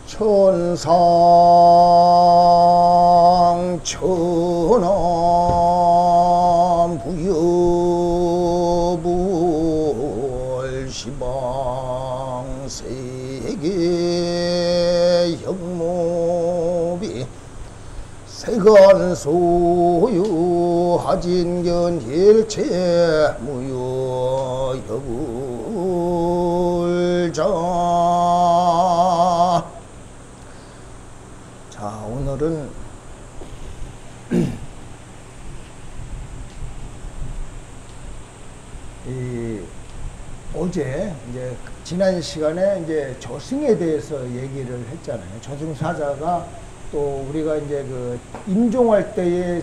천상 천암 부여불시방 세계 형모비 세간 소유 하진견 일체 무효 여불자. 자, 오늘은 어제 이제 지난 시간에 이제 저승에 대해서 얘기를 했잖아요. 저승사자가 또 우리가 이제 그 임종할 때에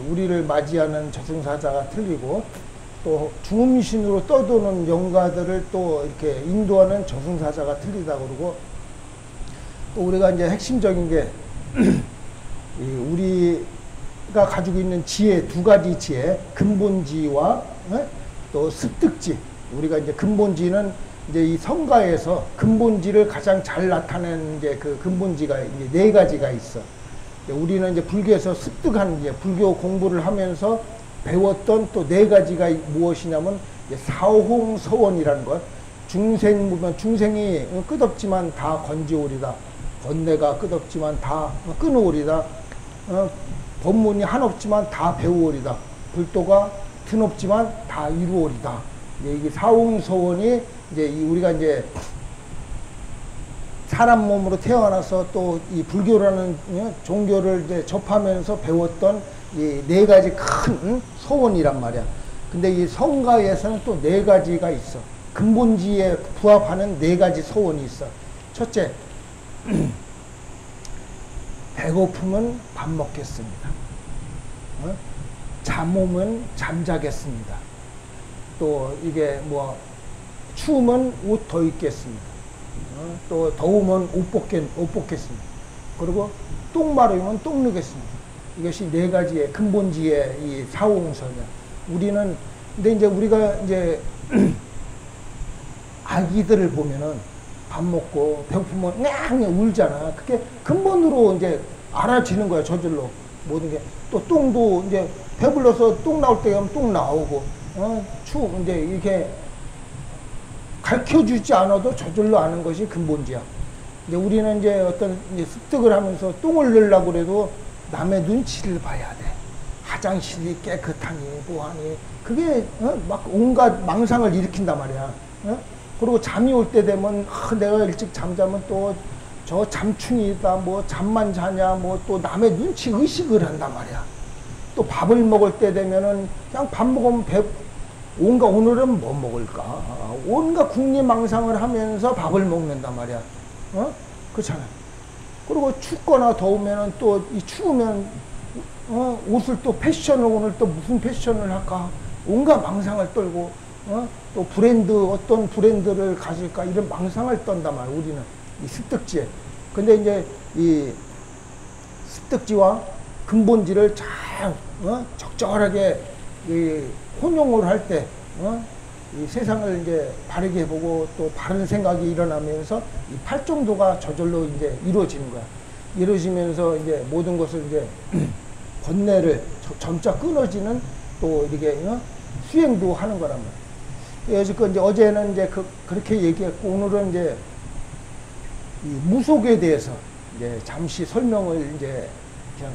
우리를 맞이하는 저승사자가 틀리고, 또 중음신으로 떠도는 영가들을 또 이렇게 인도하는 저승사자가 틀리다 그러고, 또 우리가 이제 핵심적인 게 우리가 가지고 있는 지혜, 두 가지 지혜, 근본지와 또 습득지. 우리가 이제 근본지는 이제 이 성가에서 근본지를 가장 잘 나타내는 이제 그 근본지가 이제 네 가지가 있어. 우리는 이제 불교에서 습득한 이제 불교 공부를 하면서 배웠던 또 네 가지가 무엇이냐면 사홍서원이라는 것. 중생 보면 중생이 끝없지만 다 건지오리다. 번뇌가 끝없지만 다 끊어오리다. 법문이 한없지만 다 배우오리다. 불도가 드높지만 다 이루오리다. 이게 사홍서원이 이제 우리가 이제 사람 몸으로 태어나서 또 이 불교라는 종교를 이제 접하면서 배웠던 이 네 가지 큰 서원이란 말이야. 근데 이 성가에서는 또 네 가지가 있어. 근본지에 부합하는 네 가지 서원이 있어. 첫째, 배고프면 밥 먹겠습니다. 잠오면 잠자겠습니다. 또 이게 뭐 추우면 옷 더 입겠습니다. 또 더우면 옷 벗겠습니다. 그리고 똥 마르면 똥 누겠습니다. 이것이 네 가지의 근본지의 이 사홍선이야. 우리는 근데 이제 우리가 이제 아기들을 보면은 밥 먹고 배고프면 냥 울잖아. 그게 근본으로 이제 알아지는 거야. 저절로 모든 게. 또 똥도 이제 배불러서 똥 나올 때 가면 똥 나오고, 이제 이렇게 가르쳐주지 않아도 저절로 아는 것이 근본지야. 이제 우리는 이제 어떤 이제 습득을 하면서 똥을 넣으려고 그래도 남의 눈치를 봐야 돼. 화장실이 깨끗하니 뭐하니 그게 막 온갖 망상을 일으킨단 말이야. 그리고 잠이 올 때 되면 내가 일찍 잠자면 또 저 잠충이다, 뭐 잠만 자냐, 뭐 또 남의 눈치 의식을 한단 말이야. 또 밥을 먹을 때 되면은 그냥 밥 먹으면 온갖 오늘은 뭐 먹을까? 온갖 궁리망상을 하면서 밥을 먹는단 말이야. 그렇잖아. 그리고 춥거나 더우면은 또 이 추우면 옷을 또 패션을 오늘 또 무슨 패션을 할까? 온갖 망상을 떨고, 또 어떤 브랜드를 가질까? 이런 망상을 떤단 말이야. 우리는 이 습득지에. 근데 이제 이 습득지와 근본지를 잘 적절하게 혼용을 할 때 이 세상을 이제 바르게 해보고 또 바른 생각이 일어나면서 이 팔정도가 저절로 이제 이루어지는 거야. 이루어지면서 이제 모든 것을 이제 번뇌를 점차 끊어지는 또 이렇게 수행도 하는 거란 말이야. 그래서 이제 어제는 이제 그렇게 얘기했고, 오늘은 이제 이 무속에 대해서 이제 잠시 설명을 이제 그냥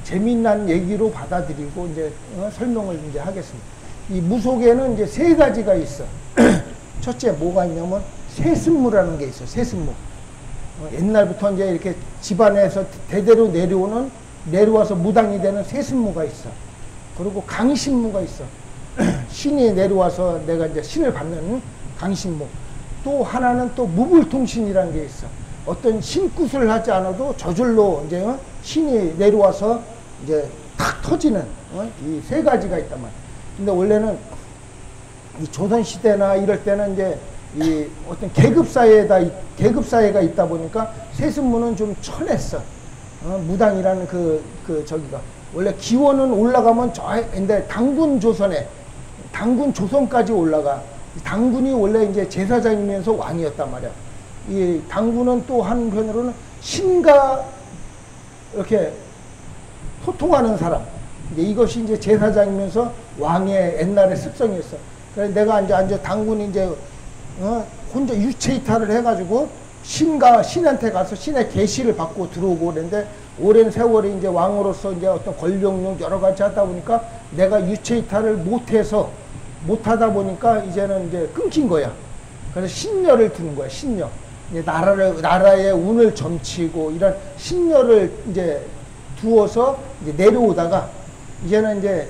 재미난 얘기로 받아들이고 이제 설명을 이제 하겠습니다. 이 무속에는 이제 세 가지가 있어. 첫째 뭐가 있냐면 세습무라는 게 있어. 세습무. 옛날부터 이제 이렇게 집안에서 대대로 내려와서 무당이 되는 세습무가 있어. 그리고 강신무가 있어. 신이 내려와서 내가 이제 신을 받는 강신무. 또 하나는 또 무불통신이라는 게 있어. 어떤 신굿을 하지 않아도 저절로 이제 신이 내려와서 이제 탁 터지는 이 세 가지가 있단 말이야. 근데 원래는 이 조선시대나 이럴 때는 이제 이 어떤 계급사회가 있다 보니까 세습무는 좀 천했어. 무당이라는 저기가. 원래 기원은 올라가면 근데 당군 조선까지 올라가. 당군이 원래 이제 제사장이면서 왕이었단 말이야. 이 당군은 또 한편으로는 신과 이렇게 소통하는 사람. 이제 이것이 이제 제사장이면서 왕의 옛날의 습성이었어. 그래서 내가 이제 당군이 이제 혼자 유체 이탈을 해가지고 신한테 가서 신의 계시를 받고 들어오고 그랬는데 오랜 세월이 이제 왕으로서 이제 어떤 권력용 여러 가지 하다 보니까 내가 유체 이탈을 못하다 보니까 이제는 이제 끊긴 거야. 그래서 신녀를 두는 거야. 신녀. 이제 나라의 운을 점치고 이런 신녀를 이제 두어서 이제 내려오다가 이제는 이제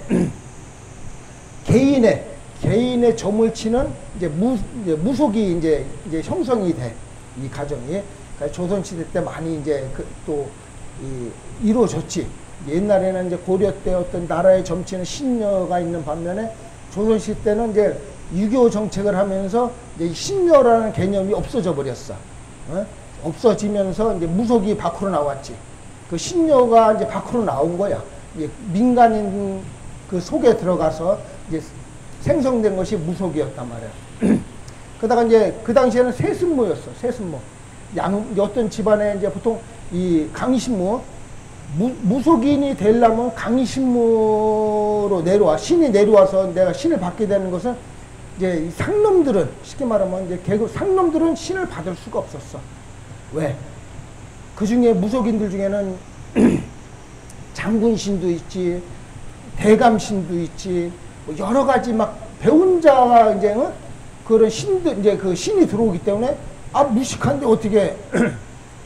개인의 점을 치는 이제 무속이 이제 형성이 돼. 이 가정이. 그러니까 조선시대 때 많이 이제 이루어졌지. 옛날에는 이제 고려 때 어떤 나라의 점치는 신녀가 있는 반면에 조선시대 때는 이제 유교 정책을 하면서 이제 신녀라는 개념이 없어져 버렸어. 없어지면서 이제 무속이 밖으로 나왔지. 그 신녀가 이제 밖으로 나온 거야. 이제 민간인 그 속에 들어가서 이제 생성된 것이 무속이었단 말이야. 그러다가 이제 그 당시에는 세습모였어. 세습모. 어떤 집안에 이제 보통 이 강신모, 무속인이 되려면 강신모로 내려와. 신이 내려와서 내가 신을 받게 되는 것은 이제 상놈들은, 쉽게 말하면 이제 상놈들은 신을 받을 수가 없었어. 왜? 그 중에 무속인들 중에는 장군신도 있지, 대감신도 있지, 뭐 여러 가지 막 배운 자가 이제 그런 신들, 이제 그 신이 들어오기 때문에 무식한데 어떻게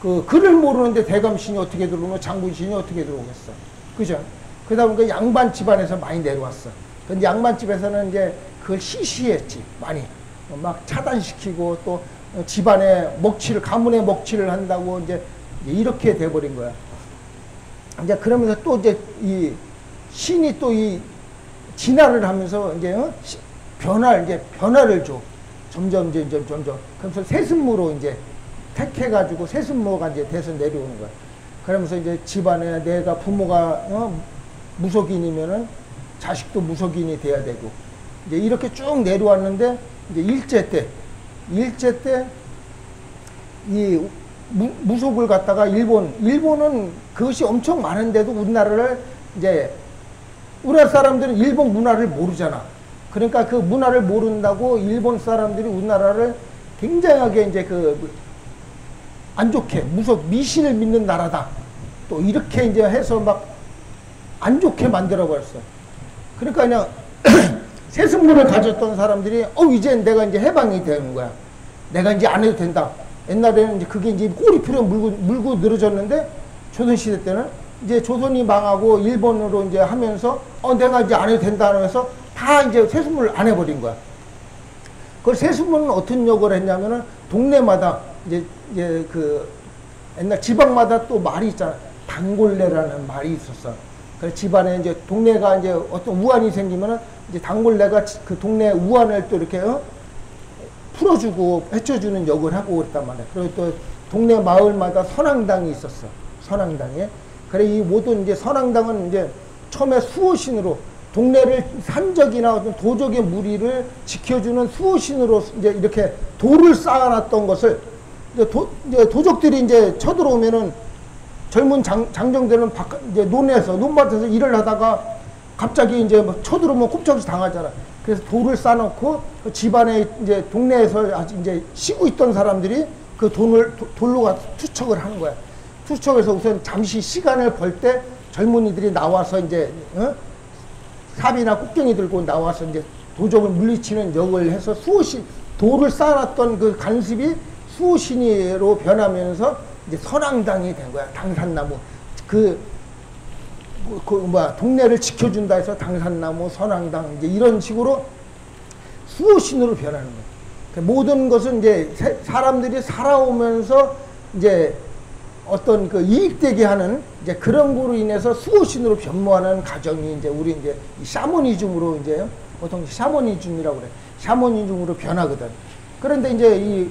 그 글을 모르는데 대감신이 어떻게 들어오면 장군신이 어떻게 들어오겠어. 그죠? 그러다 보니까 양반 집안에서 많이 내려왔어. 근데 양반 집에서는 이제 그걸 시시했지, 많이. 막 차단시키고 또 집안의 가문의 먹칠을 한다고 이제 이렇게 돼버린 거야. 이제 그러면서 또 이제 이 신이 또 이 진화를 하면서 이제 변화를 줘. 점점. 그래서 세습무로 이제 택해가지고 세습무가 이제 돼서 내려오는 거야. 그러면서 이제 집안에 내가 부모가 무속인이면은 자식도 무속인이 돼야 되고 이제 이렇게 쭉 내려왔는데 이제 일제 때 이 무속을 갖다가 일본은 그것이 엄청 많은데도 우리나라 사람들은 일본 문화를 모르잖아. 그러니까 그 문화를 모른다고 일본 사람들이 우리나라를 굉장하게 이제 안 좋게 미신을 믿는 나라다. 또 이렇게 이제 해서 막 안 좋게 만들어 버렸어. 그러니까 그냥 세습문을 가졌던 사람들이 이제 내가 이제 해방이 되는 거야. 내가 이제 안 해도 된다. 옛날에는 이제 그게 이제 꼬리표로 물고 늘어졌는데 조선시대 때는 이제 조선이 망하고 일본으로 이제 하면서 내가 이제 안 해도 된다 하면서 다 이제 세습문을 안 해버린 거야. 그 세습문은 어떤 역을 했냐면은 동네마다 이제 그 옛날 지방마다 또 말이 있잖아. 단골레라는 말이 있었어. 그래서 집안에 이제 동네가 이제 어떤 우환이 생기면은 이제 단골레가 그 동네 우환을 또 이렇게 풀어주고 헤쳐주는 역을 하고 그랬단 말이야. 그리고 또 동네 마을마다 선앙당이 있었어. 선앙당에. 그래 이 모든 이제 선앙당은 이제 처음에 수호신으로 동네를 산적이나 어떤 도적의 무리를 지켜주는 수호신으로 이제 이렇게 돌을 쌓아놨던 것을 이제 도적들이 이제 쳐들어오면은 젊은 장정들은 이제 논밭에서 일을 하다가 갑자기 이제 쳐들어오면 꼼짝없이 당하잖아. 그래서 돌을 쌓아놓고 그 집안에 이제 동네에서 아직 이제 쉬고 있던 사람들이 그 돌로 가서 투척을 하는 거야. 투척해서 우선 잠시 시간을 벌 때 젊은이들이 나와서 이제 삽이나 꽃갱이 들고 나와서 이제 도적을 물리치는 역을 해서 돌을 쌓아놨던 그 간습이 수호신으로 변하면서 이제 선앙당이 된 거야. 당산나무. 동네를 지켜준다 해서 당산나무, 선앙당, 이제 이런 식으로 수호신으로 변하는 거야. 모든 것은 이제 사람들이 살아오면서 이제 어떤 이익되게 하는 이제 그런 거로 인해서 수호신으로 변모하는 가정이 이제 우리 이제 샤머니즘으로 이제 보통 샤머니즘이라고 그래. 샤머니즘으로 변하거든. 그런데 이제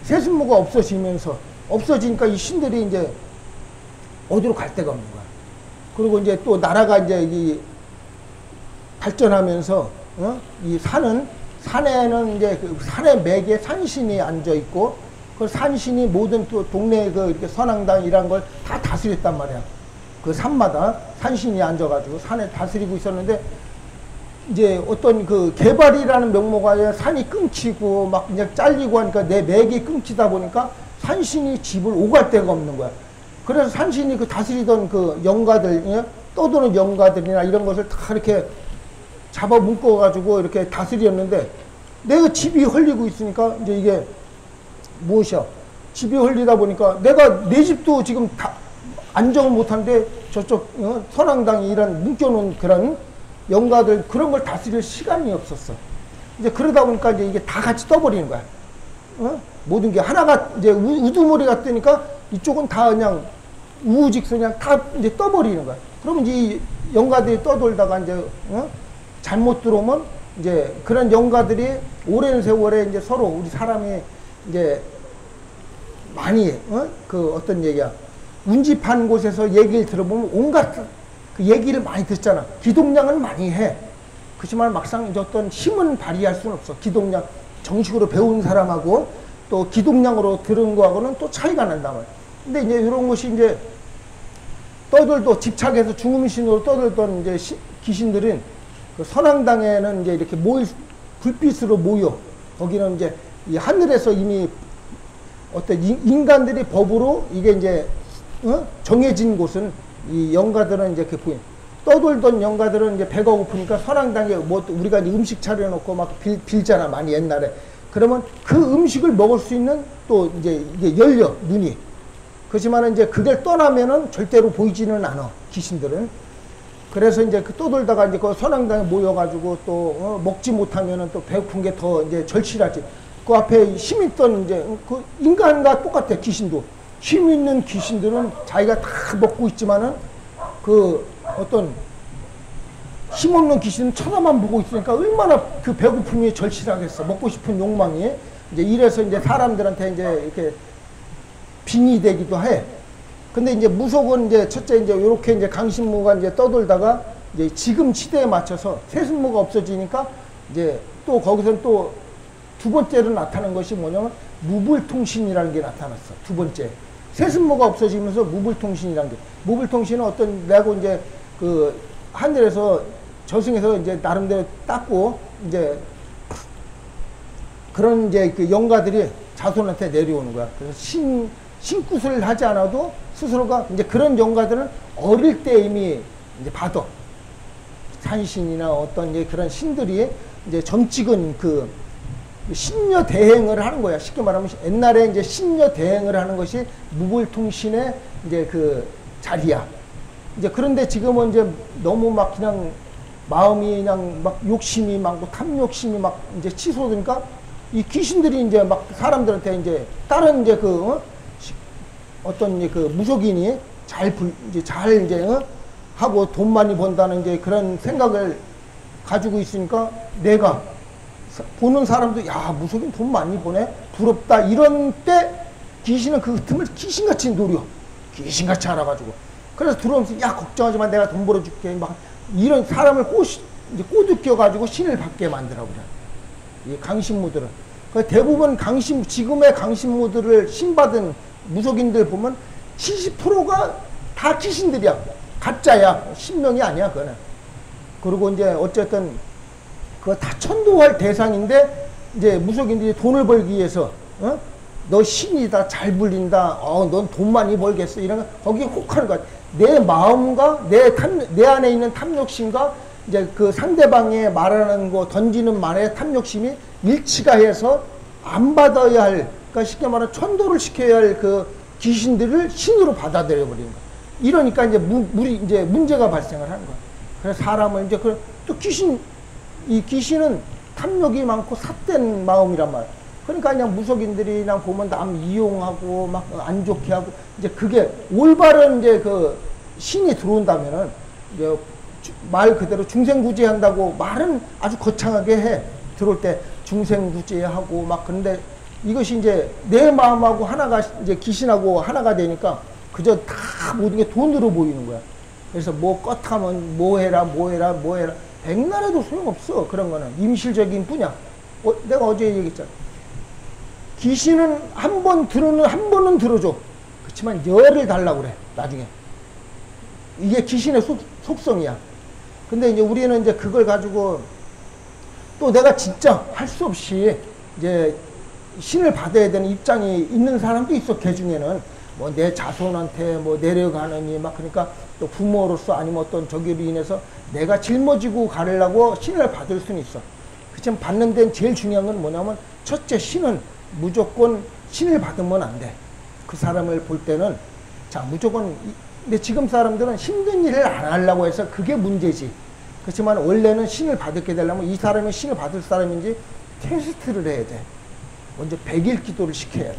세습무가 없어지니까 이 신들이 이제 어디로 갈 데가 없는 거야. 그리고 이제 또 나라가 이제 발전하면서 이 산에는 이제 그 산의 맥에 산신이 앉아 있고, 그 산신이 모든 또 동네 그 이렇게 선앙당 이런 걸 다 다스렸단 말이야. 그 산마다 산신이 앉아가지고 산에 다스리고 있었는데, 이제 어떤 그 개발이라는 명목하에 산이 끊기고 막 그냥 잘리고 하니까 내 맥이 끊기다 보니까 산신이 집을 오갈 데가 없는 거야. 그래서 산신이 그 다스리던 그 영가들, 떠도는 영가들이나 이런 것을 다 이렇게 잡아 묶어가지고 이렇게 다스렸는데, 내가 집이 헐리고 있으니까 이제 이게 무엇이야? 집이 헐리다 보니까 내가 내 집도 지금 다 안정을 못하는데 저쪽 선앙당이 이런 묶여놓은 그런 영가들 그런 걸 다스릴 시간이 없었어. 이제 그러다 보니까 이제 이게 다 같이 떠버리는 거야. 모든 게 하나가 이제 우두머리가 뜨니까 이쪽은 다 그냥 우후직서 그냥 다 이제 떠버리는 거야. 그러면 이 영가들이 떠돌다가 이제 잘못 들어오면 이제 그런 영가들이 오랜 세월에 이제 서로 우리 사람이 이제 많이 그 어떤 얘기야, 운집한 곳에서 얘기를 들어보면 온갖 그 얘기를 많이 듣잖아. 기동량은 많이 해. 그렇지만 막상 이제 어떤 힘은 발휘할 수는 없어. 기동량 정식으로 배운 사람하고 또 기동량으로 들은 거하고는 또 차이가 난단 말이야. 근데 이제 이런 것이 이제 떠들도 집착해서 중음신으로 떠들던 이제 귀신들은 그 선앙당에는 이제 이렇게 불빛으로 모여. 거기는 이제 이 하늘에서 이미 어떤 인간들이 법으로 이게 이제 정해진 곳은 이 영가들은 이제 그 떠돌던 영가들은 이제 배가 고프니까 선앙당에 뭐 우리가 음식 차려놓고 막 빌잖아 많이 옛날에. 그러면 그 음식을 먹을 수 있는 또 이제 이게 열려 눈이. 그렇지만은 이제 그걸 떠나면은 절대로 보이지는 않아 귀신들은. 그래서 이제 그 떠돌다가 이제 그 선앙당에 모여가지고 또 먹지 못하면은 또 배고픈 게 더 이제 절실하지. 그 앞에 힘 있던 이제 그 인간과 똑같아 귀신도. 힘 있는 귀신들은 자기가 다 먹고 있지만은 그 어떤 힘없는 귀신은 쳐다만 보고 있으니까 얼마나 그 배고픔이 절실하겠어. 먹고 싶은 욕망이. 이제 이래서 이제 사람들한테 이제 이렇게 빙의 되기도 해. 근데 이제 무속은 이제 첫째 이제 요렇게 이제 강신무가 이제 떠돌다가 이제 지금 시대에 맞춰서 세순무가 없어지니까 이제 또 거기서는 또 두 번째로 나타난 것이 뭐냐면 무불통신이라는 게 나타났어. 두 번째. 세순무가 없어지면서 무불통신이라는 게. 무불통신은 어떤 내가 이제 그 하늘에서 저승에서 이제 나름대로 닦고 이제 그런 이제 그 영가들이 자손한테 내려오는 거야. 그래서 신굿을 하지 않아도 스스로가 이제 그런 영가들은 어릴 때 이미 이제 받아. 산신이나 어떤 이제 그런 신들이 이제 점찍은 그 신녀 대행을 하는 거야. 쉽게 말하면 옛날에 이제 신녀 대행을 하는 것이 무불통신의 이제 그 자리야. 이제 그런데 지금은 이제 너무 막 그냥 마음이 그냥 막 욕심이 많고 탐욕심이 막 이제 치솟으니까 이 귀신들이 이제 막 사람들한테 이제 다른 이제 그 어떤 이제 그 무속인이 잘 하고 돈 많이 번다는 이제 그런 생각을 가지고 있으니까 내가 보는 사람도 야 무속인 돈 많이 버네 부럽다 이런 때 귀신은 그 틈을 귀신같이 노려. 귀신같이 알아가지고 그래서 들어오면서 야 걱정하지 마 내가 돈 벌어줄게 막 이런 사람을 이제 꼬드겨가지고 신을 받게 만들어 그래. 이 강신무들은 대부분 지금의 강신무들을 신받은 무속인들 보면 70%가 다 귀신들이야. 가짜야. 신명이 아니야 그거는. 그리고 이제 어쨌든 그거 다 천도할 대상인데 이제 무속인들이 돈을 벌기 위해서 너 신이다 잘 불린다 넌 돈 많이 벌겠어 이런 거 거기에 혹하는 거야. 내 마음과 내 안에 있는 탐욕심과 이제 그 상대방의 말하는 거 던지는 말에 탐욕심이 일치가 해서 안 받아야 할 그러니까 쉽게 말하면 천도를 시켜야 할 그 귀신들을 신으로 받아들여 버리는 거야. 이러니까 이제 이제 문제가 발생을 하는 거야. 그래서 사람을 이제 또 이 귀신은 탐욕이 많고 삿된 마음이란 말이야. 그러니까 그냥 무속인들이 그냥 보면 남 이용하고 막 안 좋게 하고 이제 그게 올바른 이제 그 신이 들어온다면은 이제 말 그대로 중생구제한다고 말은 아주 거창하게 해. 들어올 때 중생구제하고 막 그런데 이것이 이제 내 마음하고 하나가 이제 귀신하고 하나가 되니까 그저 다 모든 게 돈으로 보이는 거야. 그래서 뭐 껐하면 뭐 해라 백날에도 소용없어. 그런 거는 임실적인 뿐이야. 내가 어제 얘기했잖아. 귀신은 한 번은 들어줘. 그렇지만 열을 달라고 그래, 나중에. 이게 귀신의 속성이야. 근데 이제 우리는 이제 그걸 가지고 또 내가 진짜 할 수 없이 이제 신을 받아야 되는 입장이 있는 사람도 있어, 걔 중에는. 뭐 내 자손한테 뭐 내려가느니 막 그러니까 또 부모로서 아니면 어떤 저기로 인해서 내가 짊어지고 가려고 신을 받을 수는 있어. 그렇지만 받는 데는 제일 중요한 건 뭐냐면 첫째, 신은 무조건 신을 받으면 안 돼. 그 사람을 볼 때는 자 무조건. 근데 지금 사람들은 힘든 일을 안 하려고 해서 그게 문제지. 그렇지만 원래는 신을 받게 되려면 이 사람이 신을 받을 사람인지 테스트를 해야 돼. 먼저 100일 기도를 시켜야 돼.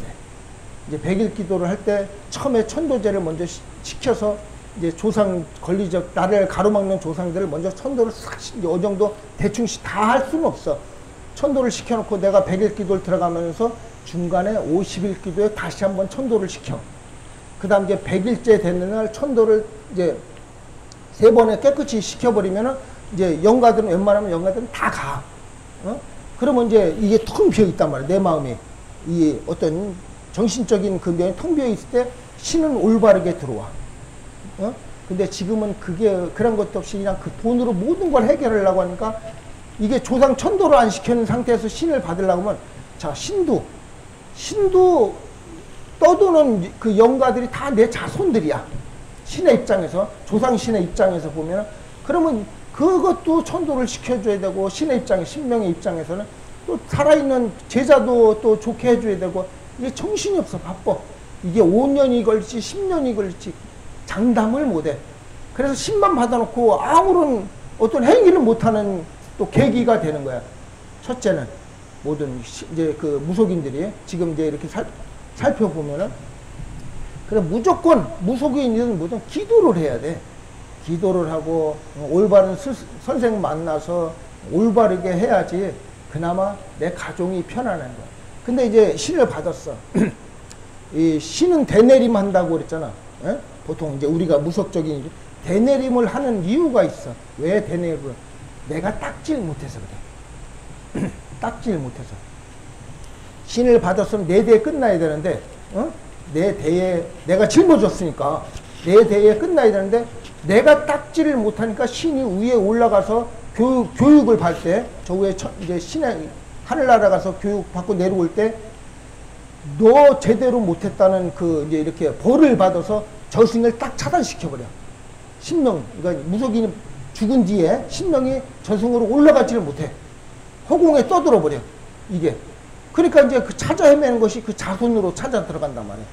이제 100일 기도를 할 때 처음에 천도제를 먼저 시켜서 이제 조상 권리적 나를 가로막는 조상들을 먼저 천도를 싹 어느 정도 대충씩 다 할 수는 없어. 천도를 시켜놓고 내가 100일 기도를 들어가면서 중간에 50일 기도에 다시 한번 천도를 시켜. 그 다음 이제 100일째 되는 날 천도를 이제 3번에 깨끗이 시켜버리면은 이제 영가들은 웬만하면 영가들은 다 가. 그러면 이제 이게 텅 비어 있단 말이야. 내 마음이. 이 어떤 정신적인 그 면이 텅 비어 있을 때 신은 올바르게 들어와. 근데 지금은 그런 것도 없이 그냥 그 돈으로 모든 걸 해결하려고 하니까 이게 조상 천도를 안 시켜놓은 상태에서 신을 받으려고 하면 자, 신도 떠도는 그 영가들이 다 내 자손들이야. 신의 입장에서, 조상 신의 입장에서 보면, 그러면 그것도 천도를 시켜줘야 되고, 신의 입장에, 신명의 입장에서는 또 살아있는 제자도 또 좋게 해줘야 되고, 이게 정신이 없어, 바빠. 이게 5년이 걸릴지 10년이 걸릴지 장담을 못해. 그래서 신만 받아놓고 아무런 어떤 행위를 못하는 또 계기가 되는 거야. 첫째는 모든 이제 그 무속인들이 지금 이제 이렇게 살펴보면은, 그래 무조건 무속인이든 뭐든 기도를 해야 돼. 기도를 하고 올바른 선생 만나서 올바르게 해야지 그나마 내 가정이 편안한 거야. 근데 이제 신을 받았어. 이 신은 대내림 한다고 그랬잖아. 에? 보통 이제 우리가 무속적인 대내림을 하는 이유가 있어. 왜 대내림을? 내가 닦질 못해서 그래. 닦질 못해서. 신을 받았으면 내 대에 끝나야 되는데, 내 대에 내가 짊어졌으니까 내 대에 끝나야 되는데 내가 닦지를 못하니까 신이 위에 올라가서 교육을 받을 때, 저 위에 이제 신의 하늘나라 가서 교육 받고 내려올 때 너 제대로 못했다는 그 이제 이렇게 벌을 받아서 저승을 딱 차단시켜버려. 신명, 그러니까 무속인이 죽은 뒤에 신명이 저승으로 올라가지를 못해. 허공에 떠들어버려. 이게. 그러니까 이제 그 찾아 헤매는 것이 그 자손으로 찾아 들어간단 말이야.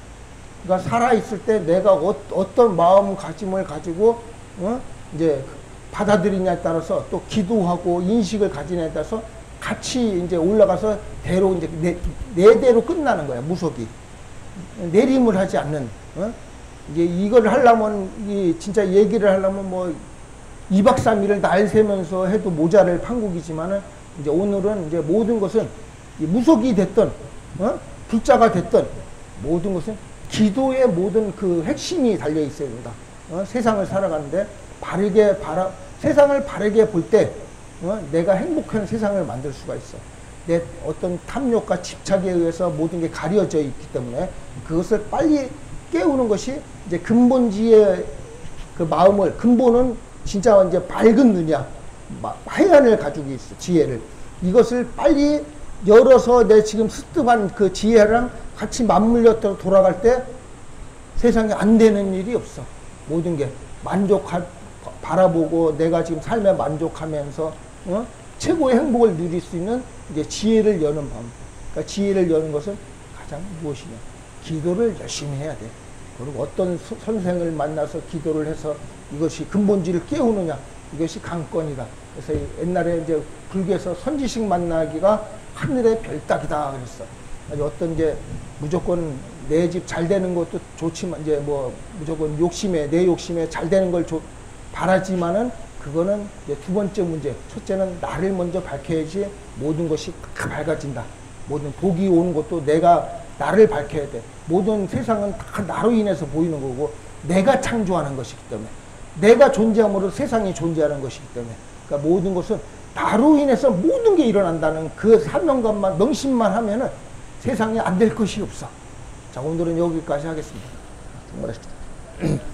그러니까 살아있을 때 내가 어떤 마음가짐을 가지고, 이제 받아들이냐에 따라서 또 기도하고 인식을 가지냐에 따라서 같이 이제 올라가서 대로 이제 내 대로 끝나는 거야, 무속이. 내림을 하지 않는, 이제 이걸 하려면, 진짜 얘기를 하려면 뭐 2박 3일을 날 새면서 해도 모자랄 판국이지만은 이제 오늘은 이제 모든 것은 무속이 됐던, 불자가 됐던 모든 것은 기도의 모든 그 핵심이 달려 있어야 된다. 세상을 살아가는데 세상을 바르게 볼 때, 내가 행복한 세상을 만들 수가 있어. 내 어떤 탐욕과 집착에 의해서 모든 게 가려져 있기 때문에 그것을 빨리 깨우는 것이 이제 근본지의 그 마음을, 근본은 진짜 이제 밝은 눈이야. 해안을 가지고 있어, 지혜를. 이것을 빨리 열어서 내 지금 습득한 그 지혜랑 같이 맞물려 돌아갈 때 세상에 안 되는 일이 없어. 모든 게 바라보고 내가 지금 삶에 만족하면서 최고의 행복을 누릴 수 있는 이제 지혜를 여는 방. 그러니까 지혜를 여는 것은 가장 무엇이냐? 기도를 열심히 해야 돼. 그리고 어떤 선생을 만나서 기도를 해서 이것이 근본질을 깨우느냐? 이것이 강건이다. 그래서 옛날에 이제 불교에서 선지식 만나기가 하늘의 별따기다 그랬어. 어떤 이제 무조건 내 집 잘 되는 것도 좋지만 이제 뭐 무조건 내 욕심에 잘 되는 걸 바라지만은 그거는 이제 두 번째 문제. 첫째는 나를 먼저 밝혀야지 모든 것이 다 밝아진다. 모든 복이 오는 것도 내가 나를 밝혀야 돼. 모든 세상은 다 나로 인해서 보이는 거고 내가 창조하는 것이기 때문에 내가 존재함으로 세상이 존재하는 것이기 때문에 그러니까 모든 것은 나로 인해서 모든 게 일어난다는 그 사명감만, 명심만 하면은 세상에 안 될 것이 없어. 자, 오늘은 여기까지 하겠습니다. 수고하셨습니다.